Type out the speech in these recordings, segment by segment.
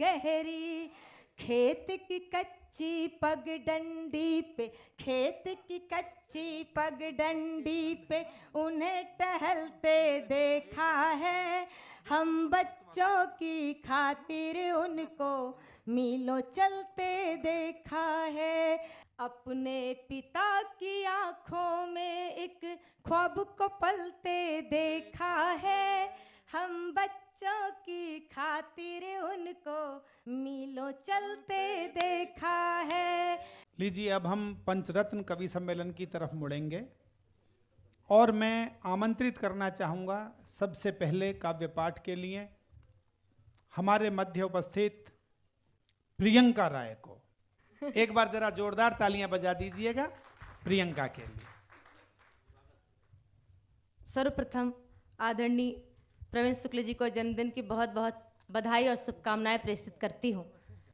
गहरी, खेत की कच्ची पगडंडी पे, खेत की कच्ची पगडंडी पे उन्हें टहलते देखा है। हम बच्चों की खातिर उनको मीलों चलते देखा है। अपने पिता की आंखों में एक ख्वाब को पलते देखा है। हम बच्चों की खातिर उनको मीलों चलते देखा है। लीजिए, अब हम पंचरत्न कवि सम्मेलन की तरफ मुड़ेंगे और मैं आमंत्रित करना चाहूँगा सबसे पहले काव्य पाठ के लिए हमारे मध्य उपस्थित प्रियंका राय को। एक बार जरा जोरदार तालियां बजा दीजिएगा प्रियंका के लिए। सर्वप्रथम आदरणीय प्रवीण शुक्ल जी को जन्मदिन की बहुत बहुत बधाई और शुभकामनाएं प्रेषित करती हूँ।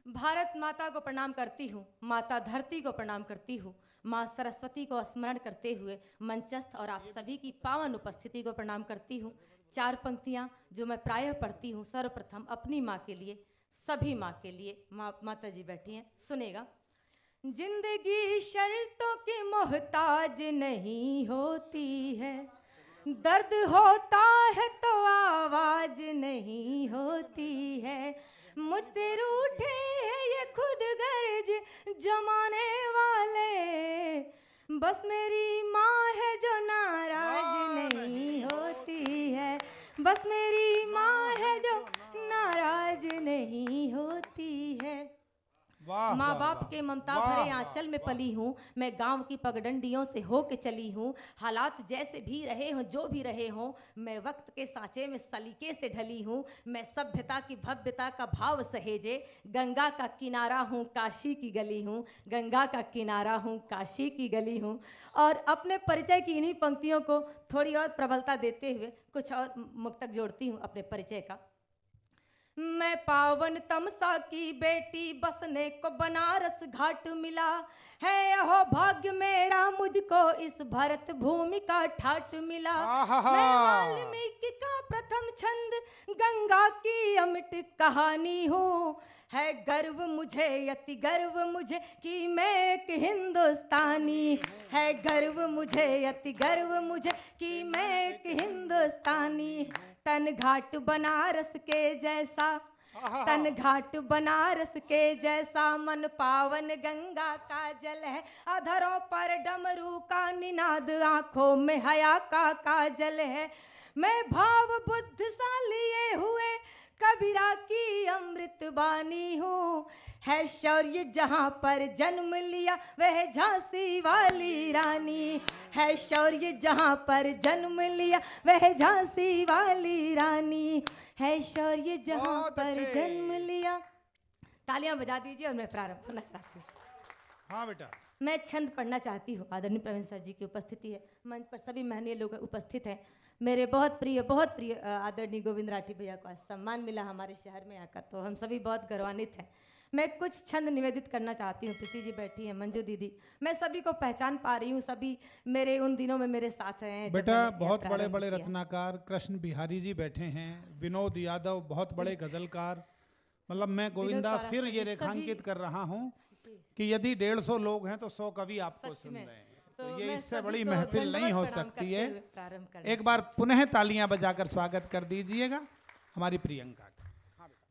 भारत माता को प्रणाम करती हूँ, माता धरती को प्रणाम करती हूँ, माँ सरस्वती को स्मरण करते हुए मंचस्थ और आप सभी की पावन उपस्थिति को प्रणाम करती हूँ। चार पंक्तियाँ जो मैं प्रायः पढ़ती हूँ, सर्वप्रथम अपनी माँ के लिए, सभी माँ के लिए। माता जी बैठी हैं, सुनेगा। जिंदगी शर्तों की मोहताज नहीं होती है, दर्द होता है तो आवाज नहीं होती है। मुझसे रूठे हैं ये खुद गर्ज जमाने वाले, बस मेरी माँ है जो नाराज नहीं होती है, बस मेरी माँ है जो नाराज नहीं होती है। माँ बाप के ममता भरे आंचल में पली हूँ, मैं गांव की पगडंडियों से होके चली हूँ। हालात जैसे भी रहे हों, जो भी रहे हों, मैं वक्त के सांचे में सलीके से ढली हूँ। मैं सभ्यता की भव्यता का भाव सहेजे गंगा का किनारा हूँ, काशी की गली हूँ, गंगा का किनारा हूँ, काशी की गली हूँ। और अपने परिचय की इन्हीं पंक्तियों को थोड़ी और प्रबलता देते हुए कुछ और मुक्तक जोड़ती हूँ अपने परिचय का। मैं पावन तमसा की बेटी, बसने को बनारस घाट मिला है, अहो भाग्य मेरा मुझको इस भरत भूमि का ठाट मिला। मैं वाल्मीकि का प्रथम छंद, गंगा की अमिट कहानी हूँ। है गर्व मुझे, अति गर्व मुझे कि मैं एक हिंदुस्तानी, है गर्व मुझे, अति गर्व मुझे कि मैं एक हिंदुस्तानी। तन घाट बनारस के जैसा, तन घाट बनारस के जैसा, मन पावन गंगा का जल है। अधरों पर डमरू का निनाद, आंखों में हया का काजल है। मैं भाव बुद्ध सा लिए हुए कबीरा की अमृत बानी हूँ। है शौर्य जहाँ पर जन्म लिया वह झांसी वाली रानी, है शौर्य जहाँ पर जन्म लिया वह झांसी वाली रानी, है शौर्य जहाँ पर जन्म लिया। तालियां बजा दीजिए और मैं प्रारंभ करना चाहती हूँ। हाँ बेटा। मैं छंद पढ़ना चाहती हूँ। आदरणीय प्रवीण सर जी की उपस्थिति है, मंच पर सभी महनीय लोग उपस्थित हैं। मेरे बहुत प्रिय आदरणीय गोविंद राठी भैया को आज सम्मान मिला हमारे शहर में आकर, तो हम सभी बहुत गौरवान्वित हैं। मैं कुछ छंद निवेदित करना चाहती हूँ। प्रीति जी बैठी हैं, मंजू दीदी, मैं सभी को पहचान पा रही हूँ, सभी मेरे उन दिनों में मेरे साथ रहे हैं। बेटा बहुत बड़े बड़े रचनाकार कृष्ण बिहारी जी बैठे हैं, विनोद यादव बहुत बड़े गजलकार। मतलब मैं गोविंदा फिर ये रेखांकित कर रहा हूँ कि यदि 150 लोग हैं तो 100 कवि आपको सुन रहे हैं, तो ये इससे बड़ी महफिल नहीं हो सकती है। एक बार पुनः तालियां बजाकर स्वागत कर दीजिएगा हमारी प्रियंका।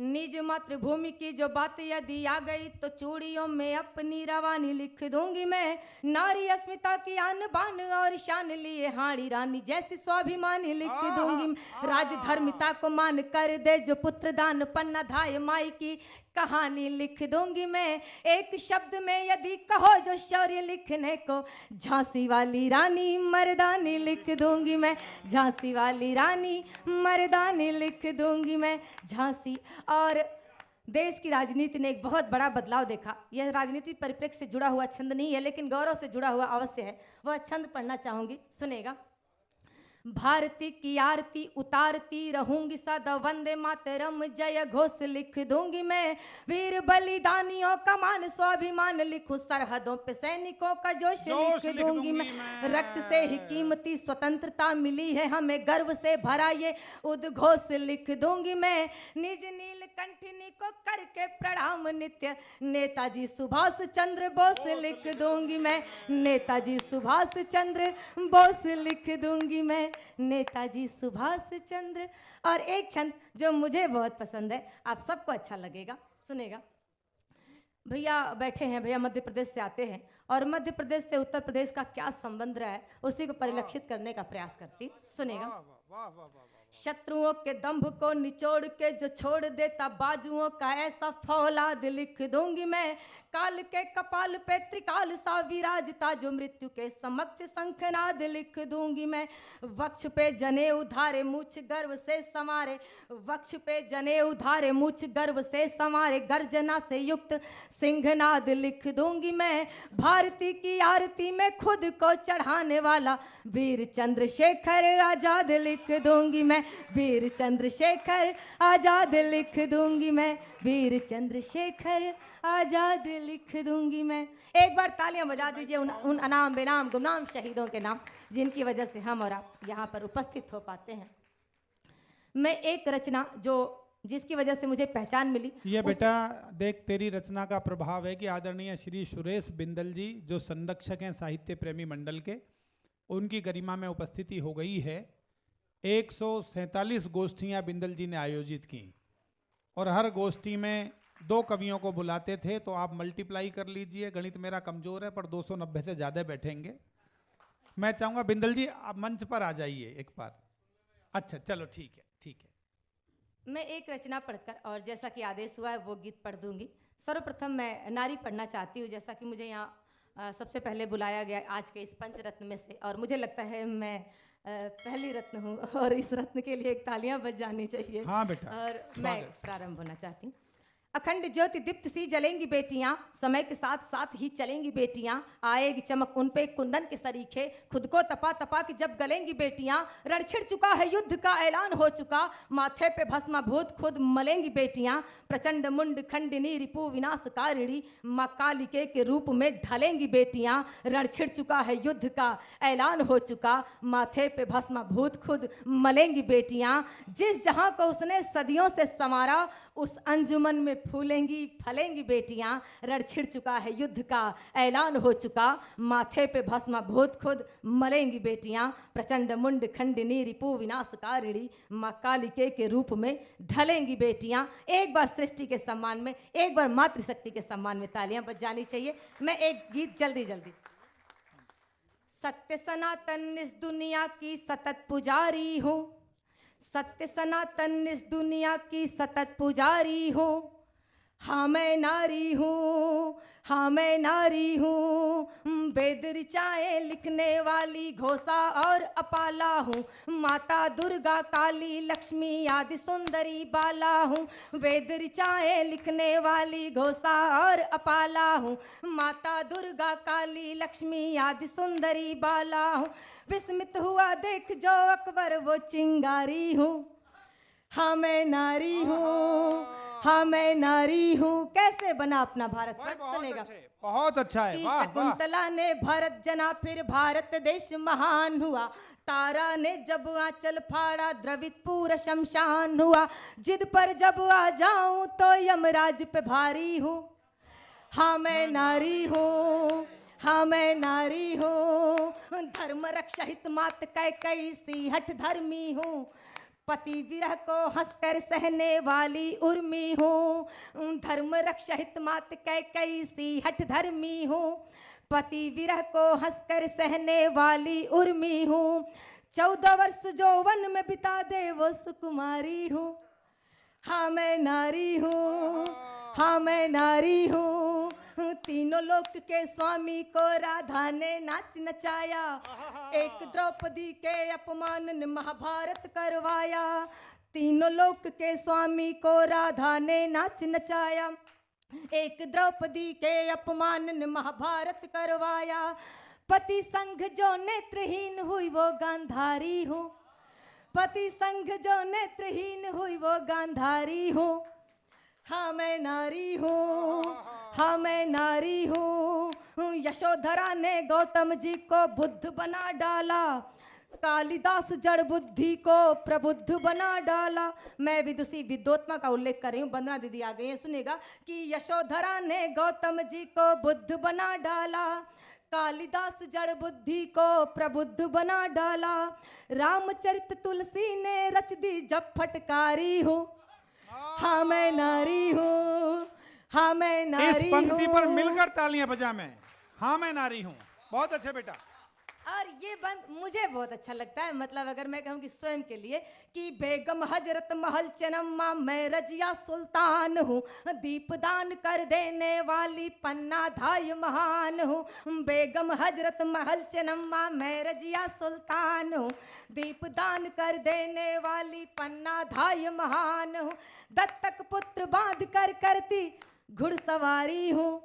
निज मातृभूमि की जो बात यदि आ गई तो चूड़ियों में अपनी रवानी लिख दूंगी मैं। नारी अस्मिता की आन बान और शान लिए हाड़ी रानी जैसी स्वाभिमानी लिख दूंगी। राजधर्मिता को मान कर दे जो पुत्र दान, पन्ना धाय माई की कहानी लिख दूंगी मैं। एक शब्द में यदि कहो जो शौर्य लिखने को, झांसी वाली रानी मर्दानी लिख दूंगी मैं। झांसी वाली रानी मर्दानी लिख दूंगी मैं, झांसी। और देश की राजनीति ने एक बहुत बड़ा बदलाव देखा। यह राजनीति परिप्रेक्ष्य से जुड़ा हुआ छंद नहीं है, लेकिन गौरव से जुड़ा हुआ अवश्य है। वह छंद पढ़ना चाहूंगी, सुनेगा। भारती की आरती उतारती रहूंगी सदा, वंदे मातरम जय घोष लिख दूंगी मैं। वीर बलिदानियों का मान स्वाभिमान लिखूं, सरहदों पे सैनिकों का जोश लिख दूंगी मैं। रक्त से ही कीमती स्वतंत्रता मिली है हमें, गर्व से भरा ये उद्घोष लिख दूंगी मैं। निज नील कंठिनी को करके प्रणाम नित्य, नेताजी सुभाष चंद्र बोस लिख दूंगी मैं। नेताजी सुभाष चंद्र बोस लिख दूंगी मैं। नेताजी सुभाष चंद्र। और एक छंद जो मुझे बहुत पसंद है, आप सबको अच्छा लगेगा, सुनेगा। भैया बैठे हैं, भैया मध्य प्रदेश से आते हैं और मध्य प्रदेश से उत्तर प्रदेश का क्या संबंध रहा है उसी को परिलक्षित करने का प्रयास करती, सुनेगा। शत्रुओं के दंभ को निचोड़ के जो छोड़ देता बाजुओं का ऐसा फौलाद लिख दूंगी मैं। काल के कपाल पे त्रिकाल सा विराजता जो मृत्यु के समक्ष शंखनाद लिख दूंगी मैं। वक्ष पे जने उधारे मूछ गर्व से संवारे, वक्ष पे जने उधारे मूछ गर्व से संवारे, गर्जना से युक्त सिंहनाद लिख दूंगी मैं। भारती की आरती में खुद को चढ़ाने वाला वीर चंद्रशेखर आजाद लिख दूंगी मैं। वीर चंद्रशेखर आजाद लिख दूंगी मैं। वीर चंद्रशेखर आजाद लिख दूंगी मैं। एक बार तालियां बजा दीजिए उन अनाम बेनाम गुमनाम शहीदों के नाम जिनकी वजह से हम और आप यहाँ पर उपस्थित हो पाते हैं। मैं एक रचना जो जिसकी वजह से मुझे पहचान मिली, ये बेटा देख, तेरी रचना का प्रभाव है कि आदरणीय श्री सुरेश बिंदल जी जो संरक्षक हैं साहित्य प्रेमी मंडल के, उनकी गरिमा में उपस्थिति हो गई है। 147 गोष्ठियां बिंदल जी ने आयोजित की और हर गोष्ठी में 2 कवियों को बुलाते थे, तो आप मल्टीप्लाई कर लीजिए। गणित मेरा कमजोर है पर 290 से ज़्यादा बैठेंगे। मैं चाहूँगा बिंदल जी आप मंच पर आ जाइए एक बार। अच्छा चलो ठीक है ठीक है। मैं एक रचना पढ़कर और जैसा कि आदेश हुआ है वो गीत पढ़ दूंगी। सर्वप्रथम मैं नारी पढ़ना चाहती हूँ, जैसा कि मुझे यहाँ सबसे पहले बुलाया गया आज के इस पंचरत्न में से, और मुझे लगता है मैं पहली रत्न हूँ और इस रत्न के लिए एक तालियां बज जानी चाहिए। हाँ बेटा, और मैं प्रारंभ होना चाहती हूँ। अखंड ज्योति दीप्त सी जलेंगी बेटियां, समय के साथ साथ ही चलेंगी बेटियां, आएगी चमक उन पे कुंदन के सरीखे, खुद को तपा तपा के जब गलेंगी बेटियां, रण छिड़ चुका है युद्ध का ऐलान हो चुका, माथे पे भस्माभूत खुद मलेंगी बेटियां, प्रचंड मुंड खंडिनी रिपु विनाशकारिणी, माँ कालिके के रूप में ढलेंगी बेटियां, रण छिड़ चुका है युद्ध का ऐलान हो चुका, माथे पे भस्माभूत खुद मलेंगी बेटियां, जिस जहां को उसने सदियों से संवारा उस अंजुमन में फूलेंगी फलेंगी बेटियां, रण छिड़ चुका है युद्ध का ऐलान हो चुका, माथे पे भस्माभूत खुद मलेंगी बेटियां, प्रचंड मुंड खंडिनी रिपु विनाशकारिणी, माँ कालिके के रूप में ढलेंगी बेटियां। एक बार सृष्टि के सम्मान में, एक बार मातृशक्ति के सम्मान में तालियां बज जानी चाहिए। मैं एक गीत जल्दी जल्दी। सत्य सनातन इस दुनिया की सतत पुजारी हूँ, सत्य सनातन इस दुनिया की सतत पुजारी हूँ, हाँ मैं नारी हूँ, हाँ मैं नारी हूँ, वेद ऋचाएं लिखने वाली घोषा और अपाला हूँ, माता दुर्गा काली लक्ष्मी आदि सुंदरी बाला हूँ, वेद ऋचाएं लिखने वाली घोषा और अपाला हूँ, माता दुर्गा काली लक्ष्मी आदि सुंदरी बाला हूँ, विस्मित हुआ देख जो अकबर वो चिंगारी हूँ, हाँ मैं नारी हूँ, हाँ मैं नारी हूँ। कैसे बना अपना भारत वर्ष, सुनेगा। बहुत अच्छा है, वाह वाह। शकुंतला ने भरत जना फिर भारत देश महान हुआ, तारा ने जब आंचल फाड़ा द्रवितपुर शमशान हुआ, जिद पर जब आ जाऊं तो यमराज पे भारी हूँ, हाँ मैं नारी हूँ, हाँ मैं नारी हूँ, धर्म रक्षा हित मात कई सी हठ धर्मी हूँ, पति विरह को हंसकर सहने वाली उर्मी हूँ, धर्म रक्षा हित मात कई सी हठ धर्मी हूँ, पति विरह को हंसकर सहने वाली उर्मी हूँ, 14 वर्ष जो वन में बिता दे वो सुकुमारी हूँ, हाँ मैं नारी हूँ, हाँ मैं नारी हूँ, तीनों लोक के स्वामी को राधा ने नाच नचाया, एक द्रौपदी के अपमान ने महाभारत करवाया, तीनों लोक के स्वामी को राधा ने नाच नचाया, एक द्रौपदी के अपमान ने महाभारत करवाया, पति संग जो नेत्रहीन हुई वो गांधारी हूँ, पति संग जो नेत्रहीन हुई वो गांधारी हूँ। हाँ मैं नारी हूँ, हाँ मैं नारी हूँ। यशोधरा ने गौतम जी को बुद्ध बना डाला, कालिदास जड़ बुद्धि को प्रबुद्ध बना डाला। मैं विदुषी विद्योत्मा का उल्लेख कर रही हूँ, वंदना दीदी आ गई है, सुनेगा कि यशोधरा ने गौतम जी को बुद्ध बना डाला, कालिदास जड़ बुद्धि को प्रबुद्ध बना डाला। रामचरित तुलसी ने रच दी जब फटकारी हूँ। हाँ मैं नारी हूँ, हाँ मैं नारी हूँ। इस पंक्ति पर मिलकर तालियां बजा मैं। हाँ मैं नारी हूँ। बहुत अच्छे बेटा। और ये बंद मुझे बहुत अच्छा लगता है, मतलब अगर मैं कहूँ कि स्वयं के लिए कि बेगम हजरत महल चनम्मा मैं रजिया सुल्तान हूँ, दीपदान कर देने वाली पन्ना धाय महान हूँ। बेगम हजरत महल चनम्मा मैं रजिया सुल्तान हूँ, दीपदान कर देने वाली पन्ना धाय महान हूँ। दत्तक पुत्र बांध कर करती घुड़सवारी हूँ।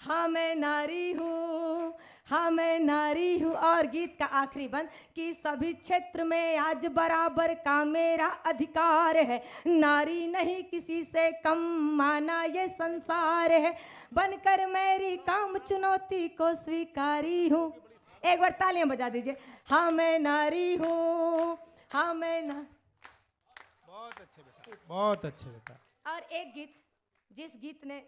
हाँ मैं नारी हूँ, हाँ मैं नारी हूँ। और गीत का आखिरी बंद कि सभी क्षेत्र में आज बराबर का मेरा अधिकार है, नारी नहीं किसी से कम माना ये संसार है, बनकर मेरी काम चुनौती को स्वीकारी हूँ। एक बार तालियां बजा दीजिए। हाँ मैं नारी हूँ, हाँ मैं बहुत अच्छे बेटा, बहुत अच्छे बेटा। और एक गीत, जिस गीत ने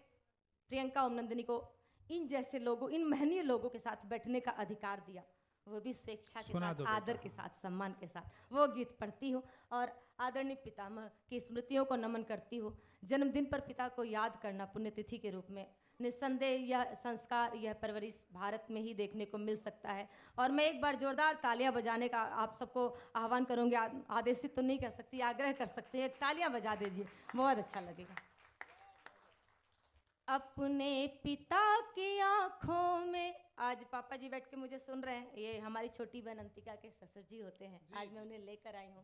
प्रियंका ओम नंदिनी को इन जैसे लोगों, इन महनीय लोगों के साथ बैठने का अधिकार दिया, वो भी स्वेच्छा के साथ, आदर के साथ, सम्मान के साथ, वो गीत पढ़ती हूँ और आदरणीय पितामह की स्मृतियों को नमन करती हूँ। जन्मदिन पर पिता को याद करना पुण्यतिथि के रूप में निस्संदेह यह संस्कार, यह परवरिश भारत में ही देखने को मिल सकता है। और मैं एक बार जोरदार तालियां बजाने का आप सबको आह्वान करूँगी, आदेशित तो नहीं कर सकती, आग्रह कर सकती हैं, तालियां बजा दीजिए, बहुत अच्छा लगेगा। अपने पिता की आंखों में, आज पापा जी बैठ के मुझे सुन रहे हैं, ये हमारी छोटी बहन अंतिका के ससुर जी होते हैं, आज मैं उन्हें लेकर आई हूँ।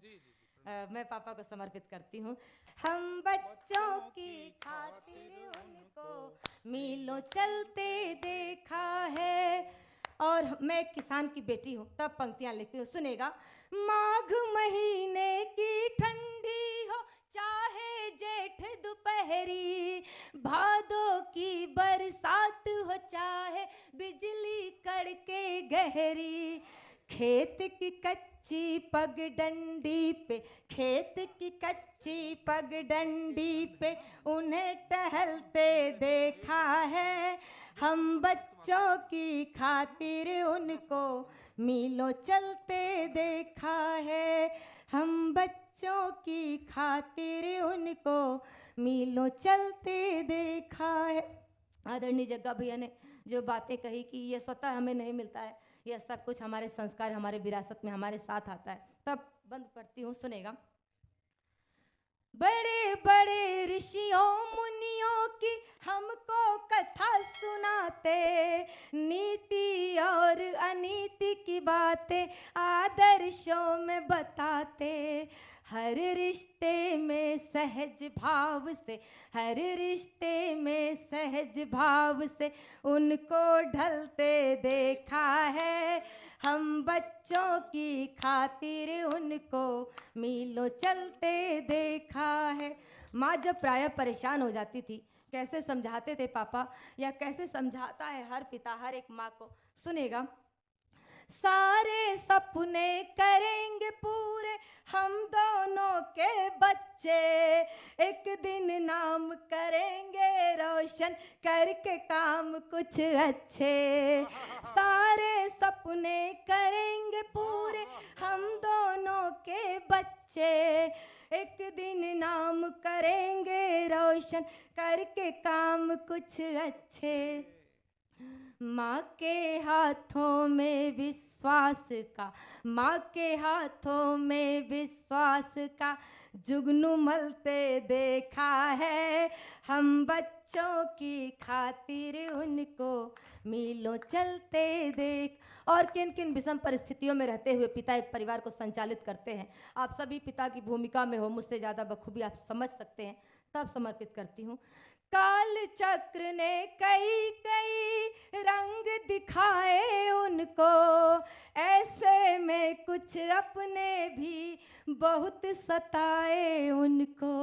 मैं पापा को समर्पित करती हूँ। हम बच्चों की खातिर उनको मीलों चलते देखा है। और मैं किसान की बेटी हूँ, तब पंक्तियाँ लिखती हूँ, सुनेगा। माघ महीने की ठंडी हो चाहे जेठ दोपहरी, भादों की बरसात हो चाहे बिजली कड़के गहरी, खेत की कच्ची पगडंडी पे, खेत की कच्ची पगडंडी पे उन्हें टहलते देखा है। हम बच्चों की खातिर उनको मीलों चलते देखा है। हम बच्चों की खातिर उनको मीलों चलते देखा है। आदरणीय जग्गा भैया ने जो बातें कही कि ये स्वतः हमें नहीं मिलता है, यह सब कुछ हमारे संस्कार, हमारे विरासत में हमारे साथ आता है। तब बंद पढ़ती हूँ, सुनेगा। बड़े बड़े ऋषियों मुनियों की हमको कथा सुनाते, नीति और अनीति की बातें आदर्शों में बताते, हर रिश्ते में सहज भाव से, हर रिश्ते में सहज भाव से उनको ढलते देखा है। हम बच्चों की खातिर उनको मीलों चलते देखा है। माँ जब प्रायः परेशान हो जाती थी, कैसे समझाते थे पापा, या कैसे समझाता है हर पिता हर एक माँ को, सुनेगा। सारे सपने करेंगे पूरे हम दोनों के बच्चे, एक दिन नाम करेंगे रोशन करके काम कुछ अच्छे। सारे सपने करेंगे पूरे हम दोनों के बच्चे, एक दिन नाम करेंगे रोशन करके काम कुछ अच्छे। माँ के हाथों में विश्वास का, माँ के हाथों में विश्वास का जुगनू मलते देखा है। हम बच्चों की खातिर उनको मीलों चलते देख। और किन किन विषम परिस्थितियों में रहते हुए पिता एक परिवार को संचालित करते हैं, आप सभी पिता की भूमिका में हो, मुझसे ज़्यादा बखूबी आप समझ सकते हैं, तब समर्पित करती हूँ। काल चक्र ने कई कई रंग दिखाए उनको, ऐसे में कुछ अपने भी बहुत सताए उनको।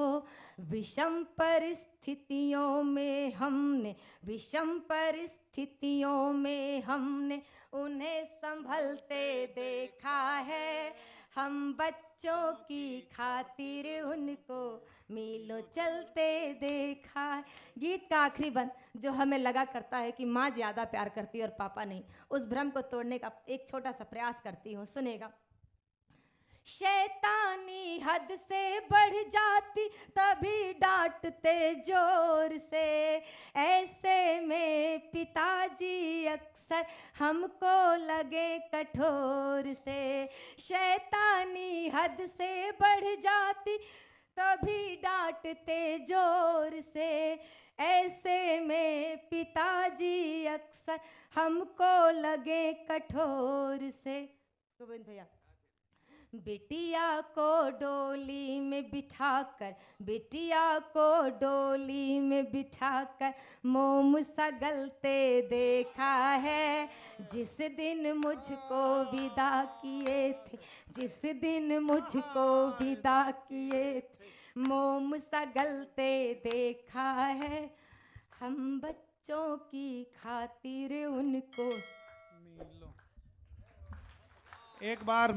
विषम परिस्थितियों में हमने उन्हें संभलते देखा है। हम बच्चों की खातिर उनको मीलों चलते देखा है। गीत का आखिरी बंद जो हमें लगा करता है कि माँ ज़्यादा प्यार करती है और पापा नहीं, उस भ्रम को तोड़ने का एक छोटा सा प्रयास करती हूँ, सुनेगा। शैतानी हद से बढ़ जाती तभी डांटते जोर से। ऐसे में पिताजी अक्सर हमको लगे कठोर से। शैतानी हद से बढ़ जाती तभी डांटते जोर से। ऐसे में पिताजी अक्सर हमको लगे कठोर से। गोविंद भैया। बिटिया को डोली में बिठाकर मोम सा गलते देखा है। जिस दिन मुझको विदा किए थे मोम सा गलते देखा है। हम बच्चों की खातिर उनको एक बार